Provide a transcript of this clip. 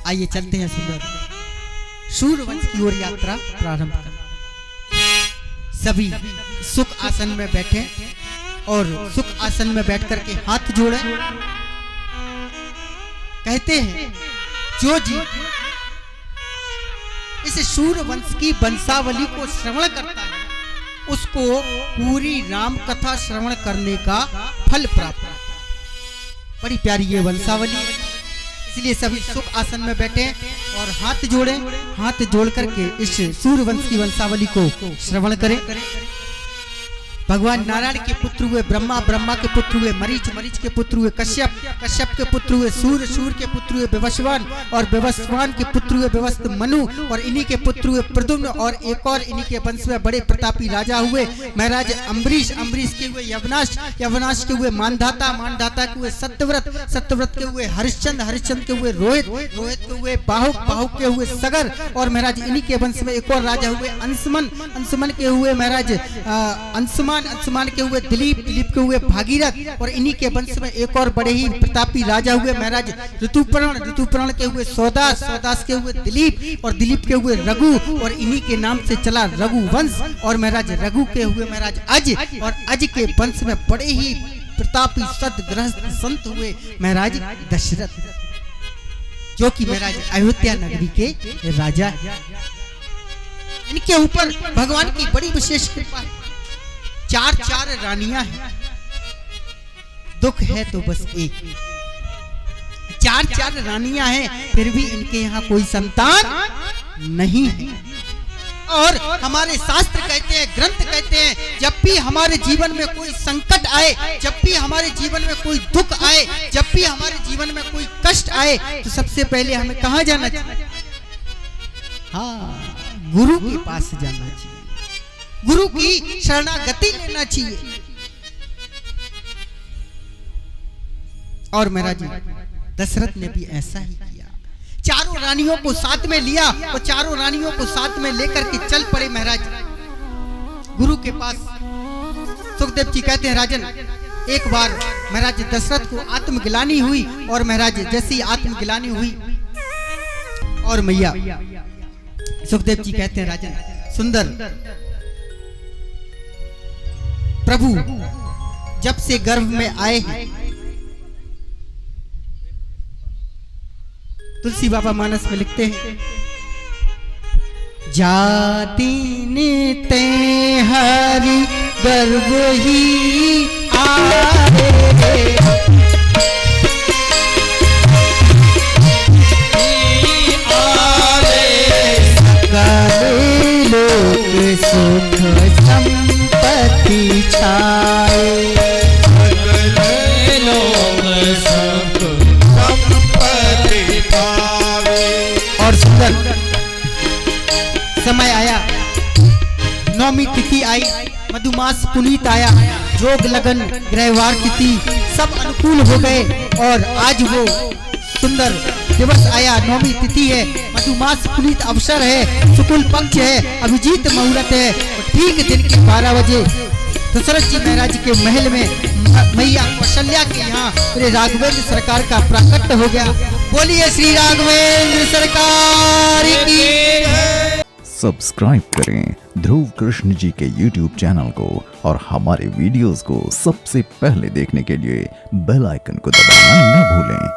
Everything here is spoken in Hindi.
आइए चलते हैं सुंदर सूर्यवंश की ओर यात्रा प्रारंभ कर। सभी सुख आसन में बैठे और सुख आसन में बैठ करके हाथ जोड़े। कहते हैं जो जी इस सूर्यवंश की वंशावली को श्रवण करता है उसको पूरी राम कथा श्रवण करने का फल प्राप्त है। बड़ी प्यारी ये वंशावली है, इसलिए सभी सुख आसन में बैठे और हाथ जोड़े। हाथ जोड़ करके इस सूर्यवंश की वंशावली को श्रवण करें। भगवान नारायण के पुत्र हुए ब्रह्मा, ब्रह्मा के पुत्र हुए मरीच, मरीच के पुत्र हुए कश्यप, कश्यप के पुत्र हुए सूर्य, सूर्य के पुत्र हुए विवस्वान और विवस्वान के पुत्र हुए विवस्त मनु और इन्हीं के पुत्र हुए प्रद्युम्न और एक और इन्हीं के वंश में बड़े प्रतापी राजा हुए महाराज अम्बरीश, अम्बरीश के हुए यवनाश, यवनाश के हुए मानधाता, मानधाता के हुए सत्यव्रत, सत्यव्रत के हुए हरिश्चंद्र, हरिश्चंद्र के हुए रोहित, रोहित के हुए बाहुक, बाहुक के हुए सगर और महाराज इन्हीं के वंश में एक और राजा हुए अंशुमन, अंशुमन के हुए महाराज अंशुमान, अंशुमान के हुए दिलीप, दिलीप के हुए भागीरथ और इन्हीं के वंश में एक और बड़े ही प्रतापी राजा हुए महाराज ऋतुपर्ण, ऋतुपर्ण के हुए सौदास, सौदास के हुए दिलीप और दिलीप के हुए रघु और इन्हीं के नाम से चला रघुवंश और महाराज रघु के हुए महाराज अज और अज के वंश में बड़े ही प्रतापी सदग्रस्त संत हुए महाराज दशरथ, जो कि महाराज अयोध्या नगरी के राजा है। इनके ऊपर भगवान की बड़ी विशेष कृपा है। चार चार रानियां हैं, दुख है तो बस एक। चार चार रानियां हैं फिर भी इनके यहाँ कोई संतान नहीं है। और हमारे शास्त्र कहते हैं, ग्रंथ कहते हैं, जब भी हमारे जीवन में कोई संकट आए, जब भी हमारे जीवन में कोई दुख आए, जब भी हमारे जीवन में कोई कष्ट आए तो सबसे पहले हमें कहाँ जाना चाहिए? हाँ, गुरु के पास जाना चाहिए, गुरु की शरणागति लेना चाहिए। और महाराज दशरथ ने भी ऐसा ही किया। चारों रानियों को साथ में लिया और चारों रानियों को साथ में लेकर के चल पड़े महाराज गुरु के पास। सुखदेव जी कहते हैं राजन, एक बार महाराज दशरथ को आत्मग्लानि हुई और महाराज जैसी आत्मग्लानि हुई और मैया सुखदेव जी कहते हैं राजन सुंदर प्रभु जब से गर्भ में आए हैं, तुलसी बाबा मानस में लिखते हैं, जाति निते हरि गर्भ ही आए, सकल लोक सुख संपत्ति छाए, सकल लोक सुख संपत्ति पावे। और सुंदर समय आया, नौमी तिथि आई, मधुमास पुनीत आया, जोग लगन ग्रहवार तिथि सब अनुकूल हो गए और आज वो सुंदर दिवस आया। नौमी तिथि है, मधुमास पुनीत अवसर है, शुक्ल पक्ष है, अभिजीत मुहूर्त है और ठीक दिन के 12 बजे दशरथ जी महाराज के महल में मैया कौशल्या के यहाँ श्री राघवेंद्र सरकार का प्राकट्य हो गया। बोलिए श्री राघवेंद्र सरकार की। सब्सक्राइब करें ध्रुव कृष्ण जी के YouTube चैनल को और हमारे वीडियोस को सबसे पहले देखने के लिए बेल आइकन को दबाना न भूलें।